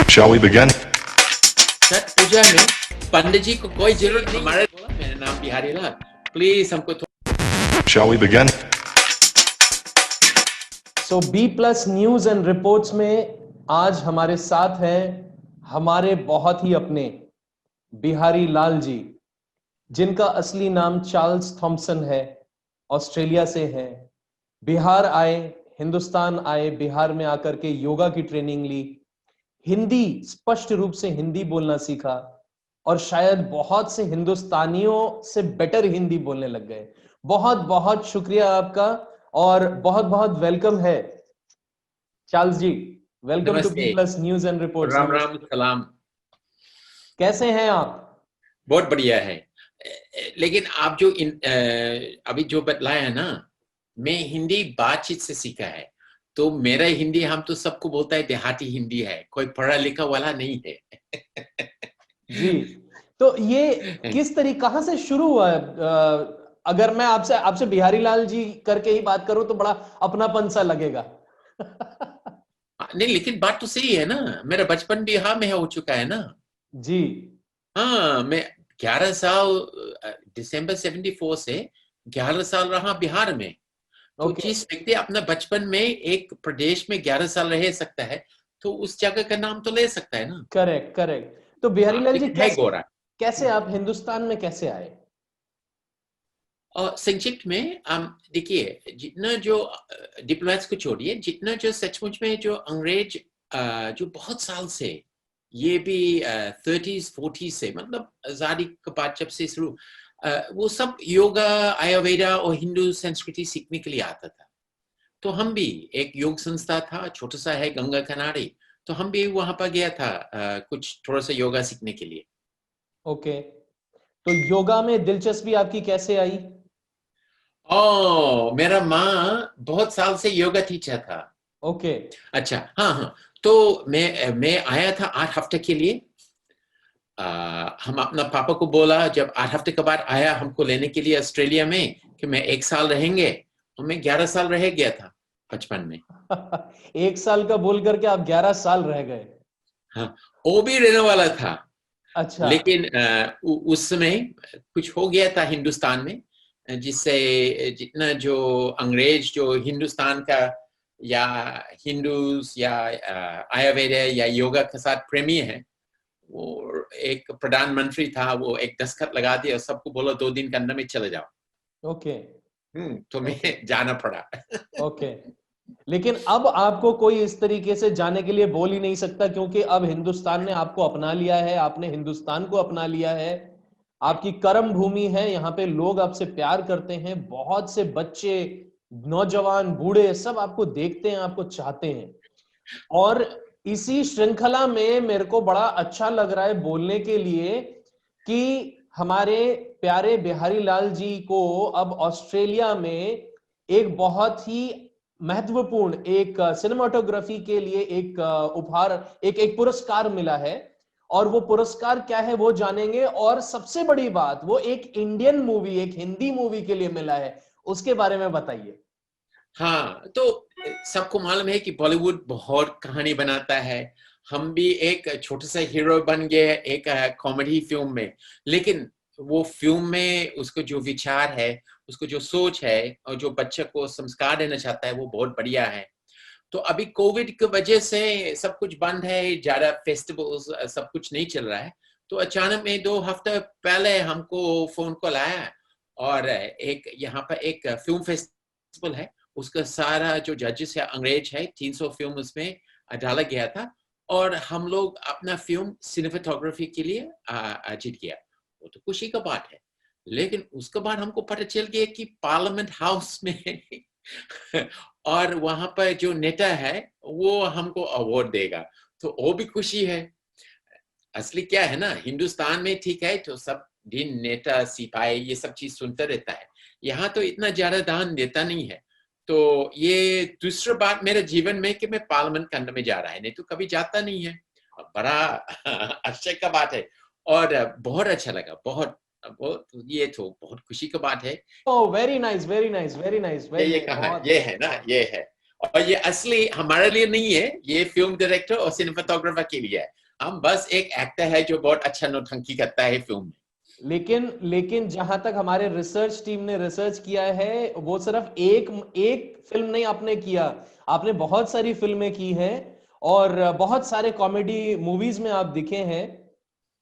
Shall we begin? Chhath पूजा में पंडित जी को कोई जरूरत नहीं। हमारे बोला मेरा नाम बिहारी लाल, प्लीज हमको Shall we begin? So B plus news and reports में आज हमारे साथ हैं हमारे बहुत ही अपने बिहारी लाल जी, जिनका असली नाम चार्ल्स थॉमसन है। ऑस्ट्रेलिया से हैं, बिहार आए, हिंदुस्तान आए, बिहार में आकर के योगा की ट्रेनिंग ली, हिंदी स्पष्ट रूप से हिंदी बोलना सीखा और शायद बहुत से हिंदुस्तानियों से बेटर हिंदी बोलने लग गए। बहुत बहुत शुक्रिया आपका और बहुत बहुत वेलकम है Charles ji. Welcome to B plus news and reports. Ram Ram सलाम। कैसे हैं आप? बहुत बढ़िया है। लेकिन आप जो अभी जो बतलाया है ना, मैं हिंदी बातचीत से सीखा है, तो मेरा हिंदी हम तो सबको बोलता है देहाती हिंदी है, कोई पढ़ा लिखा वाला नहीं है। जी, तो ये किस तरीके कहां से शुरू हुआ है? अगर मैं आपसे बिहारी लाल जी करके ही बात करूं तो बड़ा अपनापन सा लगेगा। नहीं, लेकिन बात तो सही है ना, मेरा बचपन बिहार में हो चुका है ना। जी हाँ, मैं 11 साल दिसंबर 74 से 11 साल रहा बिहार में। तो ओके, जिस व्यक्ति अपना बचपन में एक प्रदेश में 11 साल रह सकता है, तो उस जगह का नाम तो ले सकता है ना। Correct correct. तो बिहारी लाल जी लेकिन है गोरा। कैसे आप हिंदुस्तान में कैसे आए? और संक्षिप्त में देखिए, जितना जो डिप्लोमेट्स को छोड़िए, जितना जो सचमुच में जो अंग्रेज जो बहुत साल से, ये भी 30s 40s से, मतलब आजादी के बाद जब से शुरू, वो सब योगा, आयुर्वेदा और हिंदू संस्कृति सीखने के लिए आता था। तो हम भी, एक योग संस्था था, छोटा सा है गंगा किनारे, तो हम भी वहां पर गया था कुछ थोड़ा सा योगा सीखने के लिए। ओके, तो योगा में दिलचस्पी आपकी कैसे आई? मेरा माँ बहुत साल से योगा टीचर था। ओके, अच्छा, हाँ हाँ। तो मैं आया था 8 हफ्ते के लिए। हम अपना पापा को बोला, जब 8 हफ्ते के बाद आया हमको लेने के लिए ऑस्ट्रेलिया में, कि मैं 1 साल रहेंगे, और मैं 11 साल रह गया था बचपन में। 1 साल का बोल करके आप 11 साल रह गए। हाँ, वो भी रहने वाला था। अच्छा, लेकिन उस समय कुछ हो गया था हिंदुस्तान में, जिससे जितना जो अंग्रेज जो हिंदुस्तान का या हिंदूज या आयुर्वेदा या योगा के साथ प्रेमी है, वो एक प्रधानमंत्री था, वो एक दस्तखत लगा दिया और सबको बोला 2 दिन के अंदर में चले जाओ। ओके, तो मैं जाना पड़ा। ओके। लेकिन अब आपको कोई इस तरीके से जाने के लिए बोल ही नहीं सकता, क्योंकि अब हिंदुस्तान ने आपको अपना लिया है, आपने हिंदुस्तान को अपना लिया है, आपकी कर्म भूमि है, यहाँ पे लोग आपसे प्यार करते हैं, बहुत से बच्चे, नौजवान, बूढ़े सब आपको देखते हैं, आपको चाहते हैं। और इसी श्रृंखला में मेरे को बड़ा अच्छा लग रहा है बोलने के लिए कि हमारे प्यारे बिहारी लाल जी को अब ऑस्ट्रेलिया में एक बहुत ही महत्वपूर्ण एक सिनेमाटोग्राफी के लिए एक उपहार, एक एक पुरस्कार मिला है। और वो पुरस्कार क्या है वो जानेंगे, और सबसे बड़ी बात वो एक इंडियन मूवी, एक हिंदी मूवी के लिए मिला है, उसके बारे में बताइए। हाँ, तो सबको मालूम है कि बॉलीवुड बहुत कहानी बनाता है। हम भी एक छोटा सा हीरो बन गए एक कॉमेडी फिल्म में, लेकिन वो फिल्म में उसको जो विचार है, उसको जो सोच है, और जो बच्चे को संस्कार देना चाहता है, वो बहुत बढ़िया है। तो अभी कोविड की वजह से सब कुछ बंद है, ज्यादा फेस्टिवल्स सब कुछ नहीं चल रहा है। तो अचानक में 2 हफ्ते पहले हमको फोन कॉल आया, और एक यहाँ पर एक फिल्म फेस्टिवल है, उसका सारा जो जजेस है अंग्रेज है, 300 फिल्म उसमें डाला गया था, और हम लोग अपना फिल्म सिनेमेटोग्राफी के लिए जीत गया। वो तो खुशी का बात है। लेकिन उसके बाद हमको पता चल गया कि पार्लियामेंट हाउस में और वहां पर जो नेता है वो हमको अवार्ड देगा, तो वो भी खुशी है। असली क्या है ना, हिंदुस्तान में ठीक है तो सब दिन नेता सिपाही ये सब चीज सुनता रहता है, यहाँ तो इतना ज्यादा दान देता नहीं है। तो ये दूसरा बात मेरे जीवन में कि मैं पार्लियामेंट के अंदर में जा रहा है, नहीं तो कभी जाता नहीं है। बड़ा आश्चर्य का बात है, और बहुत अच्छा लगा, बहुत बहुत, ये तो बहुत खुशी की बात है। Oh, very nice, very nice, very nice, ये वेरी ये नाइस, कहाँ, बहुत ये है ना, ये है। और ये असली हमारे लिए नहीं है, ये फिल्म डायरेक्टर और सिनेमेटोग्राफर के लिए है। हम बस एक एक्टर है जो बहुत अच्छा नौटंकी करता है फिल्म में। लेकिन जहां तक हमारे रिसर्च टीम ने रिसर्च किया है, वो सिर्फ एक एक फिल्म नहीं आपने किया, आपने बहुत सारी फिल्में की हैं और बहुत सारे कॉमेडी मूवीज में आप दिखे हैं।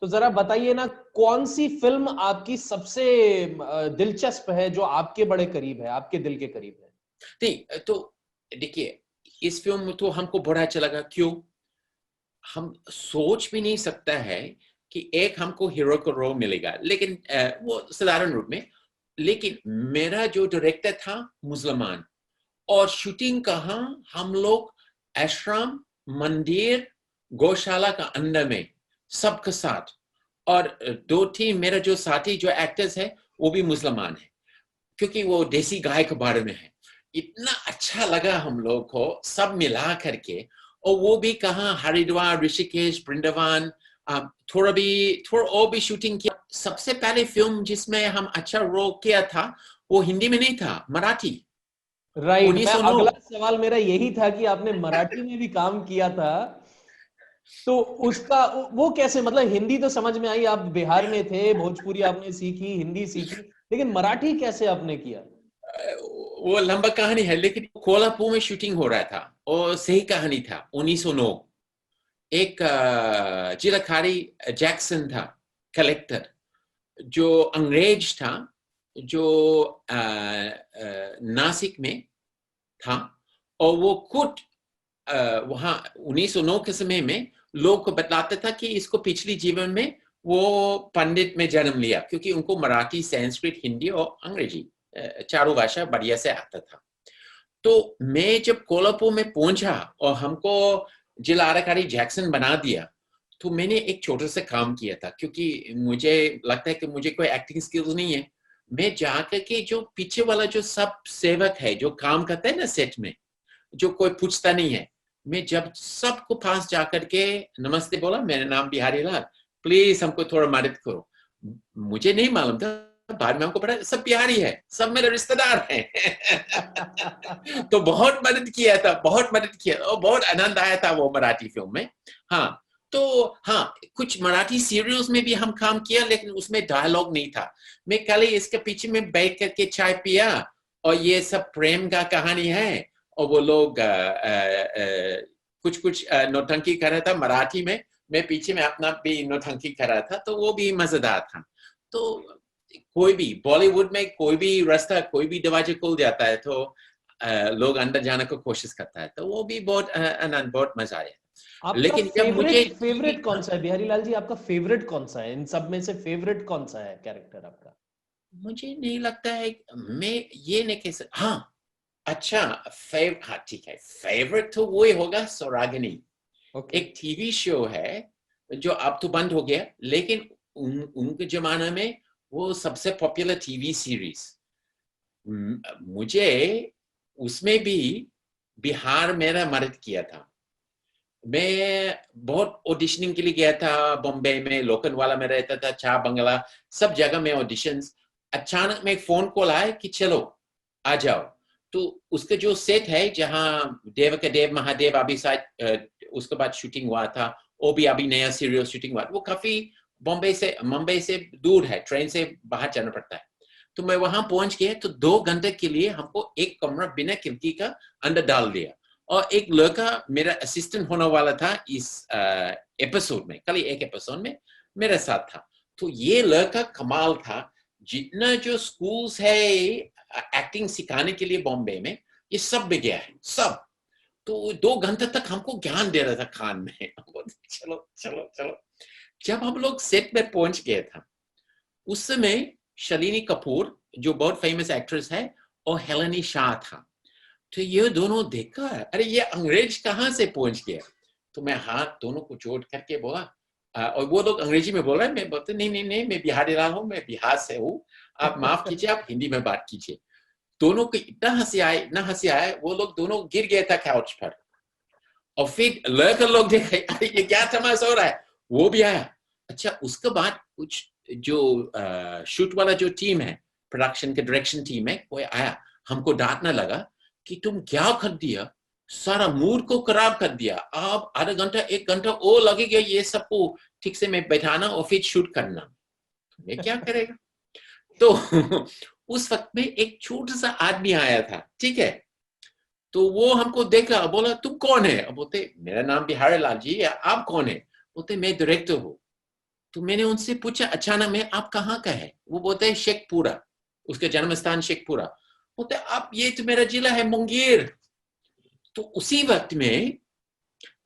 तो जरा बताइए ना, कौन सी फिल्म आपकी सबसे दिलचस्प है, जो आपके बड़े करीब है, आपके दिल के करीब है? नहीं तो देखिए, इस फिल्म में तो हमको बड़ा अच्छा लगा। क्यों? हम सोच भी नहीं सकता है कि एक हमको हीरो को रोल मिलेगा, लेकिन वो साधारण रूप में। लेकिन मेरा जो डायरेक्टर था मुसलमान, और शूटिंग कहाँ, हम लोग आश्रम, मंदिर, गौशाला का अंदर में सबके साथ। और दो तीन मेरा जो साथी जो एक्टर्स है वो भी मुसलमान है, क्योंकि वो देसी गाय के बारे में है। इतना अच्छा लगा हम लोग को सब मिला करके। और वो भी कहाँ, हरिद्वार, ऋषिकेश, वृंदावन, थोड़ा और भी शूटिंग किया। सबसे पहले फिल्म जिसमें हम अच्छा रोल किया था वो हिंदी में नहीं था, मराठी। राइट, मैं 1909। अगला सवाल मेरा यही था कि आपने मराठी में भी काम किया था, तो उसका वो कैसे, मतलब हिंदी तो समझ में आई, आप बिहार में थे, भोजपुरी आपने सीखी, हिंदी सीखी, लेकिन मराठी कैसे आपने किया? वो लंबा कहानी है, लेकिन कोल्हापुर में शूटिंग हो रहा था और सही कहानी था। 1909 एक जिलाकारी जैक्सन था, कलेक्टर, जो अंग्रेज था, जो नासिक में था। और वो खुद वहां 1909 के समय में लोग को बतलाता था कि इसको पिछली जीवन में वो पंडित में जन्म लिया, क्योंकि उनको मराठी, संस्कृत, हिंदी और अंग्रेजी चारों भाषा बढ़िया से आता था। तो मैं जब कोल्हापुर में पहुंचा और हमको जिला अधिकारी जैक्सन बना दिया, तो मैंने एक छोटा सा काम किया था, क्योंकि मुझे लगता है कि मुझे कोई एक्टिंग स्किल्स नहीं है। मैं जाकर के जो पीछे वाला जो सब सेवक है जो काम करता है ना सेट में, जो कोई पूछता नहीं है, मैं जब सबको पास जाकर के नमस्ते बोला, मेरा नाम बिहारी लाल, प्लीज हमको थोड़ा मदद करो। मुझे नहीं मालूम था, बाद में हमको पता सब बिहारी है, सब मेरे रिश्तेदार हैं। तो बहुत मदद किया था, बहुत मदद किया और बहुत आनंद आया था वो मराठी फिल्म में। हाँ, तो हाँ, कुछ मराठी सीरियल्स में भी हम काम किया, लेकिन उसमें डायलॉग नहीं था। मैं कल ही इसके पीछे में बैठ करके चाय पिया और ये सब प्रेम का कहानी है, और वो लोग कुछ कुछ नौटंकी कर रहा था मराठी में, मैं पीछे में अपना भी नौटंकी कर रहा था, तो वो भी मजेदार था। तो कोई भी बॉलीवुड में कोई भी रास्ता, कोई भी दरवाजा खुल जाता है तो लोग अंदर जाने की कोशिश करता है, तो वो भी बहुत आनंद, बहुत मजा आया। आपका लेकिन जब मुझे फेवरेट कौन सा है बिहारी लाल जी? आपका फेवरेट कौन सा है इन सब में से? फेवरेट कौन सा है कैरेक्टर आपका? मुझे नहीं लगता है, मैं ये नहीं कह सकता। हाँ, अच्छा, हाँ ठीक है, फेवरेट तो वो ही होगा, सौरागिनी। ओके। एक टीवी शो है जो अब तो बंद हो गया, लेकिन उनके जमाने में वो सबसे पॉपुलर टीवी सीरीज। मुझे उसमें भी बिहार मेरा मदद किया था। मैं बहुत ऑडिशनिंग के लिए गया था, बॉम्बे में लोकल वाला में रहता था, चा बंगला, सब जगह में ऑडिशंस। अचानक में एक फोन कॉल आया कि चलो आ जाओ। तो उसका जो सेट है जहाँ देव का देव महादेव अभी शायद उसके बाद शूटिंग हुआ था, वो भी अभी नया सीरियल शूटिंग हुआ, वो काफी मुंबई से दूर है, ट्रेन से बाहर जाना पड़ता है। तो मैं वहां पहुंच गया, तो 2 घंटे के लिए हमको एक कमरा बिना खिड़की का अंदर डाल दिया। और एक लड़का मेरा असिस्टेंट होने वाला था इस एपिसोड में, कल एक एपिसोड में मेरे साथ था। तो ये लड़का कमाल था। जितना जो स्कूल्स है एक्टिंग सिखाने के लिए बॉम्बे में, ये सब में गया है, सब। तो 2 घंटे तक हमको ज्ञान दे रहा था कान में। चलो चलो चलो। जब हम लोग सेट में पहुंच गए था, उस समय शालिनी कपूर जो बहुत फेमस एक्ट्रेस है और हेलेनी शाह था। तो ये दोनों देखा, अरे ये अंग्रेज कहाँ से पहुंच गया। तो मैं हाथ दोनों को जोड़ करके बोला, और वो लोग अंग्रेजी में बोल रहे हैं, मैं बोलते नहीं नहीं नहीं, मैं बिहारी रहा हूँ, मैं बिहार से हूँ, आप माफ कीजिए, आप हिंदी में बात कीजिए। दोनों को इतना हंसी आए, इतना हंसी आए, वो लोग दोनों गिर गया था काउच पर। और फिर लड़के लोग देखे, अरे ये क्या तमाशा हो रहा है, वो भी आया। अच्छा, उसके बाद कुछ जो शूट वाला जो टीम है, प्रोडक्शन के डायरेक्शन टीम है, वो आया, हमको डांटने लगा कि तुम क्या कर दिया, सारा मूड को खराब कर दिया। आप आधा घंटा 1 घंटा वो लगेगा ये सबको ठीक से मैं बैठाना और फिर शूट करना, मैं क्या करेगा। तो उस वक्त में एक छोटा सा आदमी आया था, ठीक है, तो वो हमको देखा, बोला तुम कौन है। अब बोलते मेरा नाम बिहारी लाल जी है, आप कौन है। बोलते मैं डायरेक्टर हूँ। तो मैंने उनसे पूछा अचानक में आप कहाँ का है। वो बोलते हैं शेखपुरा, उसका जन्म स्थान शेखपुरा। बोलते आप ये तो मेरा जिला है मुंगेर। तो उसी वक्त में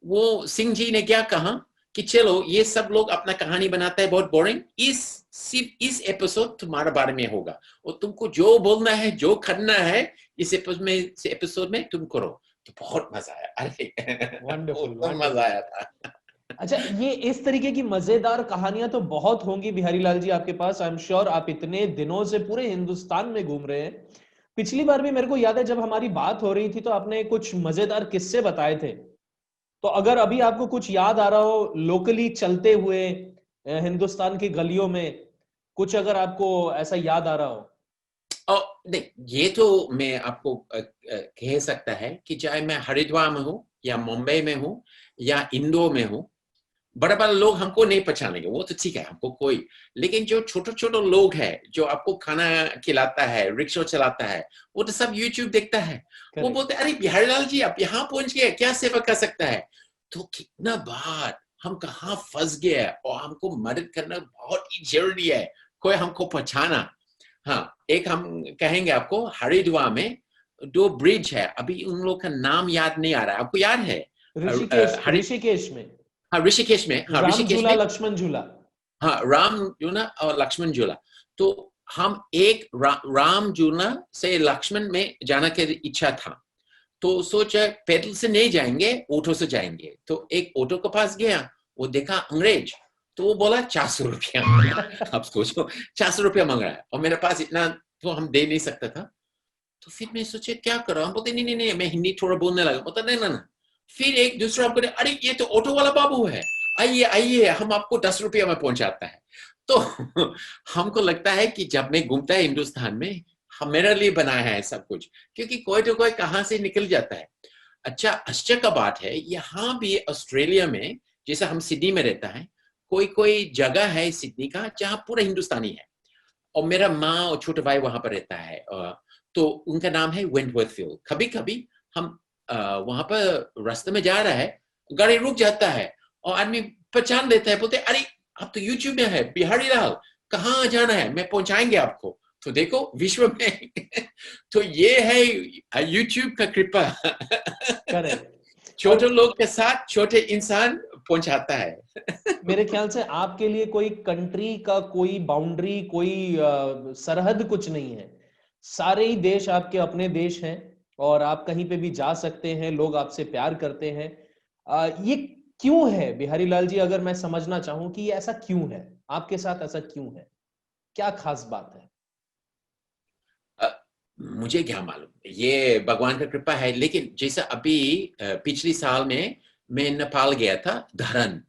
वो सिंह जी ने क्या कहा कि चलो ये सब लोग अपना कहानी बनाता है बहुत बोरिंग, सिर्फ इस एपिसोड तुम्हारे बारे में होगा और तुमको जो बोलना है जो करना है इस एपिसोड में तुम करो। तो बहुत मजा आया, अरे वंडरफुल, बहुत मजा आया था। अच्छा, ये इस तरीके की मजेदार कहानियां तो बहुत होंगी बिहारी लाल जी आपके पास। आई एम श्योर आप इतने दिनों से पूरे हिंदुस्तान में घूम रहे हैं। पिछली बार भी मेरे को याद है जब हमारी बात हो रही थी तो आपने कुछ मजेदार किस्से बताए थे। तो अगर अभी आपको कुछ याद आ रहा हो लोकली चलते हुए हिंदुस्तान की गलियों में, कुछ अगर आपको ऐसा याद आ रहा हो। और देख ये तो मैं आपको कह सकता है कि चाहे मैं हरिद्वार में हूँ या मुंबई में हूँ या इंदौर में हूँ, बड़े बड़े लोग हमको नहीं पहचानेंगे, वो तो ठीक है हमको कोई, लेकिन जो छोटे छोटे लोग हैं जो आपको खाना खिलाता है, रिक्शा चलाता है, वो तो सब यूट्यूब देखता है। वो बोलते अरे बिहारी लाल जी आप यहाँ पहुंच गए, क्या सेवा कर सकता है। तो कितना बार हम कहाँ फंस गए और हमको मदद करना बहुत ही जरूरी है, कोई हमको पहचाना। हाँ, एक हम कहेंगे आपको, हरिद्वार में 2 ब्रिज है, अभी उन लोग का नाम याद नहीं आ रहा है, आपको याद है। ऋषिकेश में। हाँ ऋषिकेश में, हाँ राम ऋषिकेश झूला में, लक्ष्मण झूला। हाँ राम झूला और लक्ष्मण झूला। तो हम एक राम झूला से लक्ष्मण में जाना की इच्छा था, तो सोचा पैदल से नहीं जाएंगे, ऑटो से जाएंगे। तो एक ऑटो के पास गया, वो देखा अंग्रेज, तो वो बोला 400 रुपया। अब सोचो 400 रुपया मांग रहा है और मेरे पास इतना तो हम दे नहीं सकता था। तो फिर मैं सोचे क्या करो, हम बोलते नहीं नहीं मैं हिंदी थोड़ा बोलने लगा, बोलता नहीं ना। फिर एक दूसरा हमको, अरे ये तो ऑटो वाला बाबू है, आइए आइए हम आपको 10 रुपया में पहुंचाता है। तो हमको लगता है कि जब मैं घूमता है हिंदुस्तान में, हम मेरे लिए बनाया है सब कुछ, क्योंकि कोई तो कोई कहाँ से निकल जाता है। अच्छा आश्चर्य का बात है यहाँ भी ऑस्ट्रेलिया में, जैसे हम सिडनी में रहता है, कोई कोई जगह है सिडनी का जहाँ पूरा हिंदुस्तानी है और मेरा माँ और छोटा भाई वहां पर रहता है, तो उनका नाम है वेंटवर्थ फील्ड। कभी कभी हम वहां पर रास्ते में जा रहा है, गाड़ी रुक जाता है और आदमी पहचान लेता है, बोलते अरे आप तो यूट्यूब में है बिहारी लाल, कहाँ जाना है, मैं पहुंचाएंगे आपको। तो देखो विश्व में तो ये है यूट्यूब का कृपा। छोटे लोग के साथ छोटे इंसान पहुंचाता है। मेरे ख्याल से आपके लिए कोई कंट्री का कोई बाउंड्री, कोई सरहद कुछ नहीं है। सारे ही देश आपके अपने देश हैं और आप कहीं पे भी जा सकते हैं, लोग आपसे प्यार करते हैं। ये क्यों है बिहारी लाल जी, अगर मैं समझना चाहूं कि ये ऐसा क्यों है, आपके साथ ऐसा क्यों है, क्या खास बात है। मुझे क्या मालूम, ये भगवान का कृपा है। लेकिन जैसा अभी पिछले साल में मैं नेपाल गया था धरन,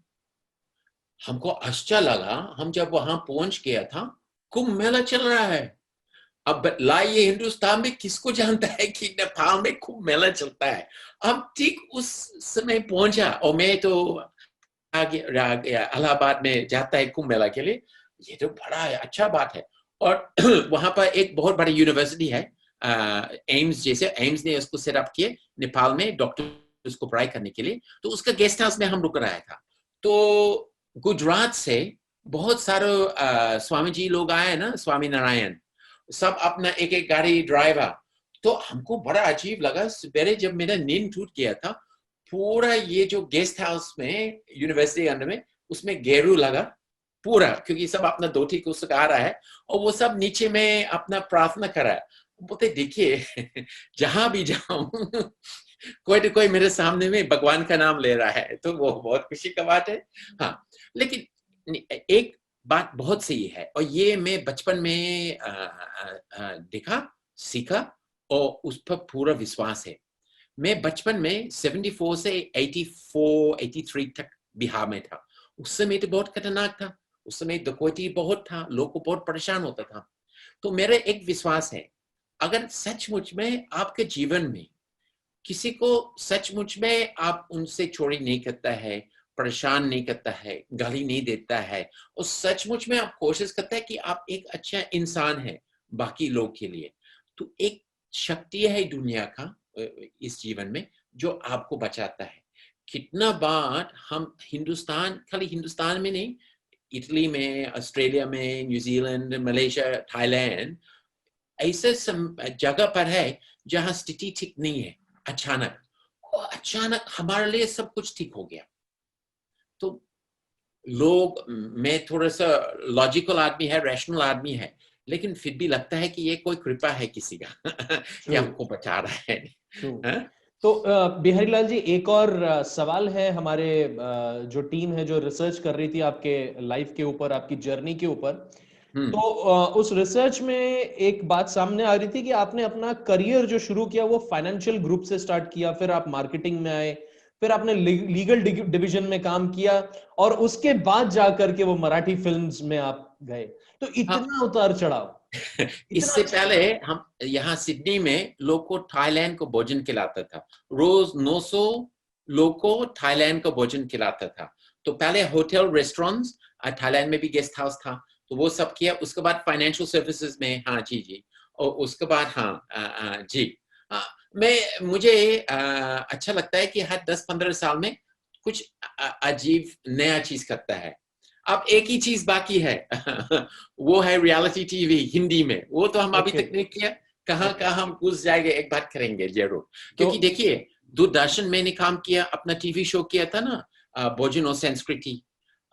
हमको आश्चर्य लगा, हम जब वहां पहुंच गया था कुंभ मेला चल रहा है। अब लाइए हिंदुस्तान में किसको जानता है कि नेपाल में कुंभ मेला चलता है। अब ठीक उस समय पहुंचा और मैं तो आगे इलाहाबाद में जाता है कुंभ मेला के लिए, ये तो बड़ा अच्छा बात है। और वहां पर एक बहुत बड़ी यूनिवर्सिटी है, एम्स, जैसे एम्स ने उसको सेटअप किए नेपाल में डॉक्टर उसको पढ़ाई करने के लिए, तो उसका गेस्ट हाउस में हम रुक रहा था। तो गुजरात से बहुत सारे स्वामी जी लोग आए ना, स्वामी नारायण, सब अपना एक एक गाड़ी ड्राइवर। तो हमको बड़ा अजीब लगा सवेरे जब मेरा नींद टूट गया था, पूरा ये जो गेस्ट हाउस में यूनिवर्सिटी अंदर में, उसमें गेरू लगा पूरा, क्योंकि सब अपना धोती को सुखा रहा है और वो सब नीचे में अपना प्रार्थना कर रहा है। बोलते देखिए जहां भी जाऊं कोई तो कोई मेरे सामने में भगवान का नाम ले रहा है, तो वो बहुत खुशी का बात है। हाँ, लेकिन एक बात बहुत सही है और ये मैं बचपन में देखा, सीखा और उस पर पूरा विश्वास है। मैं बचपन में 74 से 84 83 तक बिहार में था। उस समय तो बहुत खतरनाक था, उस समय डकैती बहुत था, लोग को बहुत परेशान होता था। तो मेरा एक विश्वास है, अगर सचमुच में आपके जीवन में किसी को सचमुच में आप उनसे चोरी नहीं करता है, परेशान नहीं करता है, गाली नहीं देता है, और सचमुच में आप कोशिश करता है कि आप एक अच्छा इंसान है बाकी लोग के लिए, तो एक शक्ति है दुनिया का इस जीवन में जो आपको बचाता है। कितना बार हम हिंदुस्तान, खाली हिंदुस्तान में नहीं, इटली में, ऑस्ट्रेलिया में, न्यूजीलैंड, मलेशिया, थाईलैंड, ऐसे जगह पर है जहां स्थिति ठीक नहीं है, अचानक और अचानक हमारे लिए सब कुछ ठीक हो गया। तो लोग, मैं थोड़ा सा लॉजिकल आदमी है, रैशनल आदमी है, लेकिन फिर भी लगता है कि ये कोई कृपा है किसी का कि हमको बचा रहा है। हाँ? तो बिहारी लाल जी, एक और सवाल है हमारे जो टीम है जो रिसर्च कर रही थी आपके लाइफ के ऊपर, आपकी जर्नी के ऊपर। तो उस रिसर्च में एक बात सामने आ रही थी कि आपने अपना करियर जो शुरू किया वो फाइनेंशियल ग्रुप से स्टार्ट किया, फिर आप मार्केटिंग में आए, फिर आपने लीगल डिवीजन में काम किया, और उसके बाद जाकर के वो मराठी फिल्म्स में आप गए। तो इतना उतार चढ़ाव। इससे पहले हम यहाँ सिडनी में लोग को थाईलैंड को भोजन खिलाता था, रोज 900 लोग को थाईलैंड का भोजन खिलाता था। तो पहले होटल, रेस्टोरेंट्स, थाईलैंड में भी गेस्ट हाउस था, तो वो सब किया। उसके बाद फाइनेंशियल सर्विसेज में, हाँ जी, और उसके बाद हाँ जी, मुझे अच्छा लगता है कि हर 10-15 साल में कुछ अजीब नया चीज करता है। अब एक ही चीज बाकी है वो है रियलिटी टीवी हिंदी में। वो तो हम अभी तक नहीं किया, कहाँ हम घुस जाएंगे, एक बात करेंगे जरूर। क्योंकि देखिए, दूरदर्शन मैंने काम किया, अपना टीवी शो किया था ना, भोजन और संस्कृति।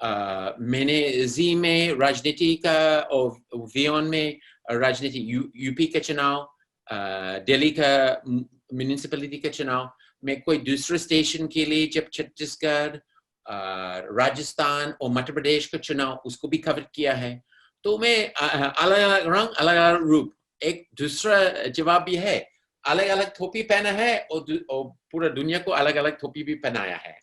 मैंने जी में राजनीति का और वियन में राजनीति, यूपी का चुनाव, दिल्ली का म्यूनिसिपैलिटी का चुनाव, मैं कोई दूसरे स्टेशन के लिए जब छत्तीसगढ़, राजस्थान और मध्य प्रदेश का चुनाव, उसको भी कवर किया है। तो मैं अलग अलग रंग, अलग अलग रूप, एक दूसरा जवाब भी है, अलग अलग टोपी पहना है और पूरा दुनिया को अलग अलग टोपी भी पहनाया है।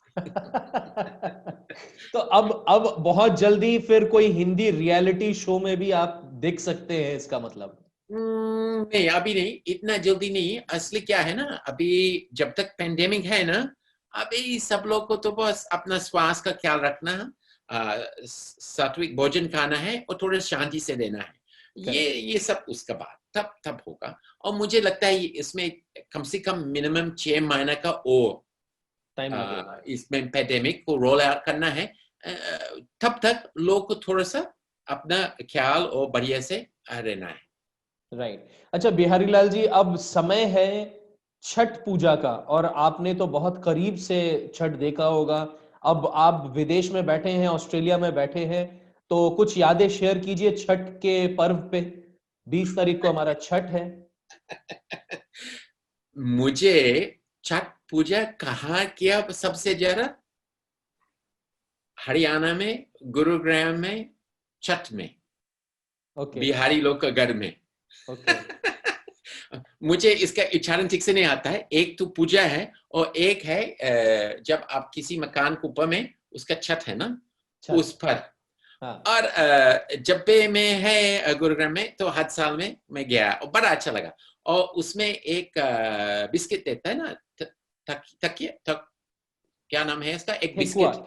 तो अब बहुत जल्दी फिर कोई हिंदी रियलिटी शो में भी आप देख सकते हैं, इसका मतलब? नहीं, अभी नहीं, इतना जल्दी नहीं। असली क्या है ना, अभी जब तक पेंडेमिक है ना, अभी सब लोग को तो बस अपना स्वास्थ्य का ख्याल रखना है, सात्विक भोजन खाना है और थोड़ा शांति से देना है। ये सब उसका बाद तब होगा। और मुझे लगता है इसमें कम से कम मिनिमम 6 महीने का और टाइम लगेगा। इसमें पेंडेमिक को रोल आउट करना है। तब तक लोग को थोड़ा सा अपना ख्याल और बढ़िया से रहना है। राइट। अच्छा बिहारी लाल जी, अब समय है छठ पूजा का, और आपने तो बहुत करीब से छठ देखा होगा। अब आप विदेश में बैठे हैं, ऑस्ट्रेलिया में बैठे हैं, तो कुछ यादें शेयर कीजिए छठ के पर्व पे। 20 तारीख को हमारा छठ है। मुझे छठ पूजा कहाँ किया सबसे ज्यादा? हरियाणा में, गुरुग्राम में, छठ में, बिहारी लोग का घर में। मुझे इसका उच्चारण ठीक से नहीं आता है। एक तो पूजा है और एक है जब आप किसी मकान के ऊपर में, उसका छत है ना, उस पर। और जब भी मैं है गुरुग्राम में, तो हर साल में मैं गया और बड़ा अच्छा लगा। और उसमें एक बिस्किट देता है ना, क्या नाम है इसका, एक बिस्किट,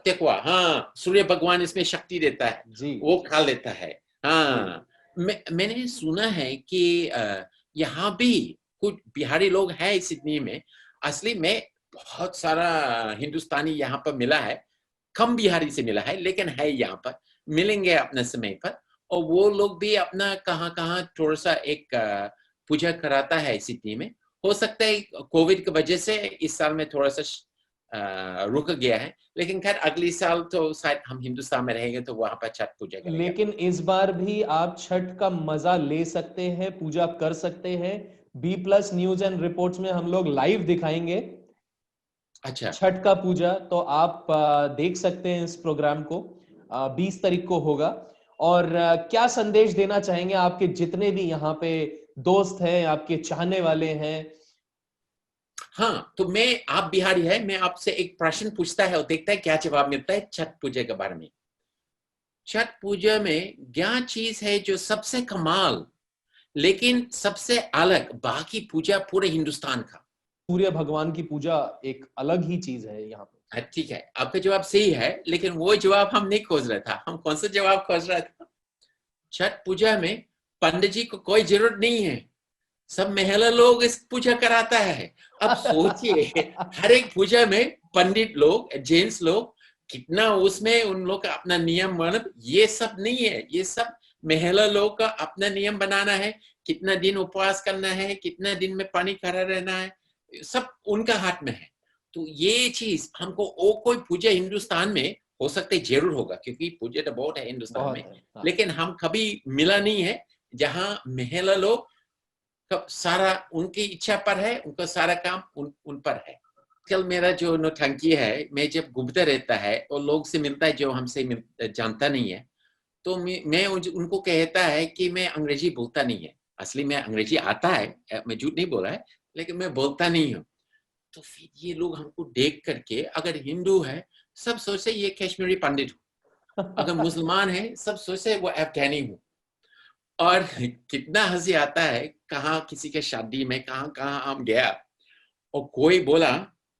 ठेकुआ। हाँ, सूर्य भगवान इसमें शक्ति देता है जी, वो खा लेता है। हाँ, मैंने सुना है कि यहाँ भी कुछ बिहारी लोग हैं सिडनी में। असली में बहुत सारा हिंदुस्तानी यहाँ पर मिला है, कम बिहारी से मिला है, लेकिन है यहाँ पर, मिलेंगे अपने समय पर। और वो लोग भी अपना कहाँ थोड़ा सा एक पूजा कराता है सिडनी में। हो सकता है कोविड की वजह से इस साल में थोड़ा सा रुक गया है, लेकिन खैर अगली साल तो शायद हम हिंदुस्तान में रहेंगे तो वहां पर छठ पूजा करेंगे। लेकिन इस बार भी आप छठ का मजा ले सकते हैं, पूजा कर सकते हैं। B+ न्यूज एंड रिपोर्ट्स में हम लोग लाइव दिखाएंगे अच्छा, छठ का पूजा, तो आप देख सकते हैं इस प्रोग्राम को। 20 तारीख को होगा। और क्या संदेश देना चाहेंगे आपके जितने भी यहाँ पे दोस्त हैं, आपके चाहने वाले हैं? हाँ, तो आप बिहारी है, मैं आपसे एक प्रश्न पूछता है और देखता है क्या जवाब मिलता है छठ पूजा के बारे में। छठ पूजा में क्या चीज है जो सबसे कमाल, लेकिन सबसे अलग बाकी पूजा पूरे हिंदुस्तान का? सूर्य भगवान की पूजा एक अलग ही चीज है यहाँ पे। हाँ, ठीक है, आपका जवाब सही है, लेकिन वो जवाब हम नहीं खोज रहा था। हम कौन सा जवाब खोज रहा था? छठ पूजा में पंडित जी को कोई जरूरत नहीं है, सब महिला लोग इस पूजा कराता है। अब सोचिए, हर एक पूजा में पंडित लोग, जेंट्स लोग, कितना उसमें उन लोग का अपना नियम, मतलब ये सब नहीं है, ये सब महिला लोग का अपना नियम बनाना है। कितना दिन उपवास करना है, कितना दिन में पानी खड़ा रहना है, सब उनका हाथ में है। तो ये चीज हमको, वो कोई पूजा हिंदुस्तान में हो सकते जरूर होगा, क्योंकि पूजा तो बहुत है हिंदुस्तान बहुत में, है, हाँ। लेकिन हम कभी मिला नहीं है जहां महिला लोग का सारा उनकी इच्छा पर है, उनका सारा काम उन पर है। कल मेरा जो नौटंकी है, मैं जब घूमता रहता है और लोग से मिलता है जो हमसे जानता नहीं है, तो मैं उनको कहता है कि मैं अंग्रेजी बोलता नहीं है। असली में अंग्रेजी आता है, मैं झूठ नहीं बोला है, लेकिन मैं बोलता नहीं हूँ। तो फिर ये लोग हमको देख करके, अगर हिंदू है सब सोचते ये कश्मीरी पंडित हूँ, अगर मुसलमान है सब सोचते वो अफगानी हूँ। और कितना हंसी आता है, कहाँ किसी के शादी में कहाँ कहाँ हम गया और कोई बोला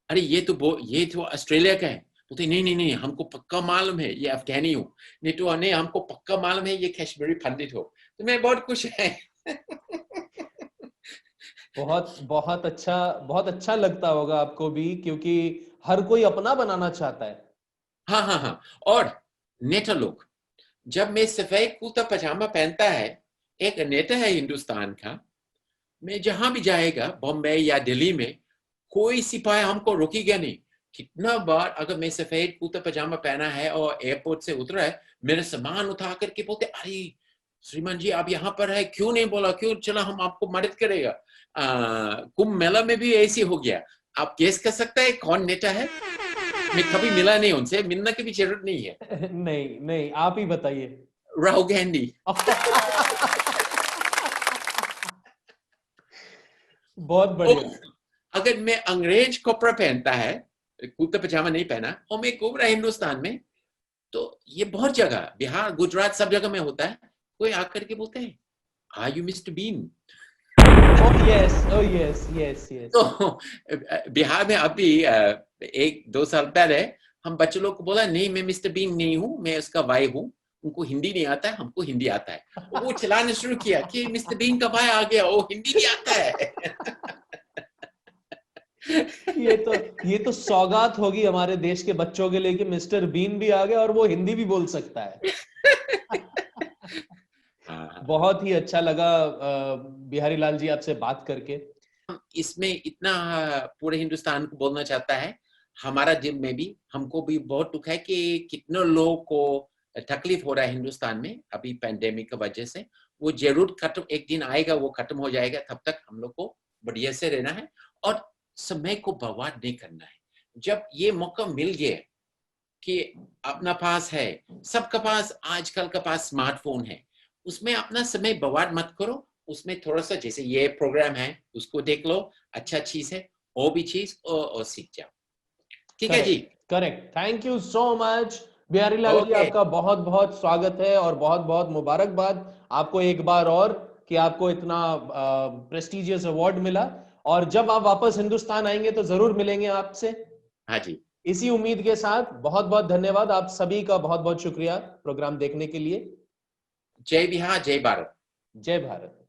अरे ये तो ऑस्ट्रेलिया का है, बोलते नहीं नहीं नहीं हमको पक्का मालूम है ये अफगानी हूँ, नहीं तो नहीं हमको पक्का मालूम है ये कश्मीरी पंडित हो। तो मैं बहुत खुश है। बहुत बहुत अच्छा लगता होगा आपको भी, क्योंकि हर कोई अपना बनाना चाहता है। हाँ हाँ हाँ। और नेता लोग, जब मैं सफेद कुर्ता पजामा पहनता है, एक नेता है हिंदुस्तान का, मैं जहां भी जाएगा बॉम्बे या दिल्ली में, कोई सिपाही हमको रोकेगा नहीं। कितना बार अगर मैं सफेद कुर्ता पजामा पहना है और एयरपोर्ट से उतरा है, मेरे सामान उठा करके बोलते अरे श्रीमान जी आप यहाँ पर है, क्यों नहीं बोला, क्यों चला, हम आपको मदद करेगा। कुंभ मेला में भी ऐसे हो गया। आप गेस कर सकते हैं कौन नेता है? मैं कभी मिला नहीं उनसे, मिलने की भी जरूरत नहीं है। नहीं नहीं, आप ही बताइए। राहुल गांधी। बहुत बढ़िया। अगर मैं अंग्रेज कपड़ा पहनता है, कुर्ता पजामा नहीं पहना, और मैं घूम रहा हिंदुस्तान में, तो ये बहुत जगह, बिहार गुजरात सब जगह में होता है, कोई आकर के बोलते हैं are you Mister Bean? Oh yes, yes, yes. तो बिहार में अभी 1-2 साल पहले हम बच्चों लोग को बोला नहीं मैं मिस्टर बीन नहीं हूँ, मैं उसका भाई हूँ, उनको हिंदी नहीं आता है, हमको हिंदी आता है। वो चिल्लाना शुरू किया कि मिस्टर बीन का भाई आ गया, वो हिंदी नहीं आता है। ये तो सौगात होगी हमारे देश के बच्चों के लिए कि मिस्टर बीन भी आ गया और वो हिंदी भी बोल सकता है। बहुत ही अच्छा लगा बिहारी लाल जी आपसे बात करके। इसमें इतना पूरे हिंदुस्तान को बोलना चाहता है, हमारा दिल में भी, हमको भी बहुत दुख है कि कितने लोगों को तकलीफ हो रहा है हिंदुस्तान में अभी पैंडेमिक की वजह से। वो जरूर खत्म, एक दिन आएगा वो खत्म हो जाएगा, तब तक हम लोग को बढ़िया से रहना है और समय को बर्बाद नहीं करना है। जब ये मौका मिल गया कि अपना पास है, सबका पास आजकल का पास स्मार्टफोन है, उसमें अपना समय बर्बाद मत करो। उसमें थोड़ा सा, जैसे ये प्रोग्राम है उसको देख लो, अच्छा चीज है, और भी चीज और सीख जाओ। ठीक है जी, correct. Thank you so much Bihari Lal ji, okay. आपका बहुत बहुत स्वागत है और बहुत बहुत मुबारकबाद आपको एक बार और कि आपको इतना प्रेस्टिजियस अवार्ड मिला। और जब आप वापस हिंदुस्तान आएंगे तो जरूर मिलेंगे आपसे। हाँ जी, इसी उम्मीद के साथ बहुत बहुत धन्यवाद, आप सभी का बहुत बहुत शुक्रिया प्रोग्राम देखने के लिए। जय बिहार, जय भारत। जय भारत।